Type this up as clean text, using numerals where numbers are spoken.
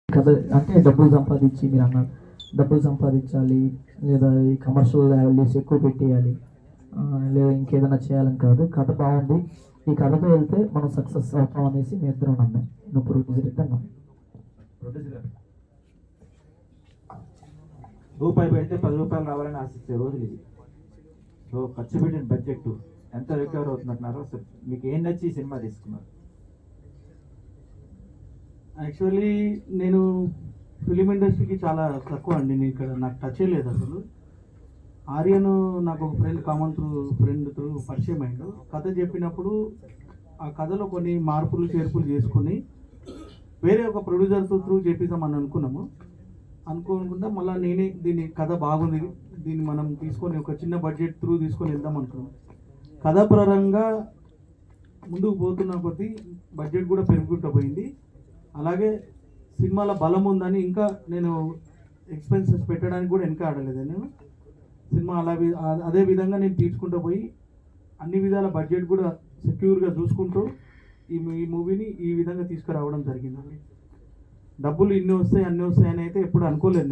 కథ అంటే డబ్బులు సంపాదించి మీరు అన్నారు డబ్బులు సంపాదించాలి లేదా ఈ కమర్షియల్ వాల్యూస్ ఎక్కువ పెట్టేయాలి లేదా ఇంకేదైనా చేయాలని కాదు. కథ బాగుంది, ఈ కథతో వెళ్తే మనం సక్సెస్ అవుతాం అనేసి మీ ఇద్దరం నమ్మాం. నువ్వు ప్రొడ్యూసర్ ఇద్దాం రూపాయి పెడితే 10 రూపాయలు రావాలని ఆశించే రోజులు ఇది. సో ఖర్చు పెట్టిన బడ్జెట్ ఎంత రికవర్ అవుతున్నట్టున్నారు? అసలు మీకు ఏం నచ్చి ఈ సినిమా తీసుకున్నారు? యాక్చువల్లీ నేను ఫిలిం ఇండస్ట్రీకి చాలా తక్కువ అండి. నేను ఇక్కడ నాకు టచ్ లేదు అసలు. ఆర్యను నాకు ఒక ఫ్రెండ్ కామన్ ఫ్రెండ్ త్రూ పరిచయం అయ్యాడు. కథ చెప్పినప్పుడు ఆ కథలో కొన్ని మార్పులు చేర్పులు చేసుకుని వేరే ఒక ప్రొడ్యూసర్ త్రూ చేపిద్దామని అనుకున్నాము. అనుకోకుండా మళ్ళీ నేనే దీని కథ బాగుంది, దీన్ని మనం తీసుకొని ఒక చిన్న బడ్జెట్ త్రూ తీసుకొని వెళ్దాం అనుకున్నాం. కథాపరంగా ముందుకు పోతున్న కొద్దీ బడ్జెట్ కూడా పెరుగుకుంటూ పోయింది. అలాగే సినిమాల బలం ఉందని ఇంకా నేను ఎక్స్పెన్సెస్ పెట్టడానికి కూడా వెనక ఆడలేదు. నేను సినిమా అదే విధంగా నేను తీసుకుంటూ పోయి అన్ని విధాల బడ్జెట్ కూడా సెక్యూర్గా చూసుకుంటూ ఈ మూవీని ఈ విధంగా తీసుకురావడం జరిగిందండి. డబ్బులు ఇన్ని వస్తాయి అన్ని వస్తాయని అయితే ఎప్పుడు అనుకోలేదు.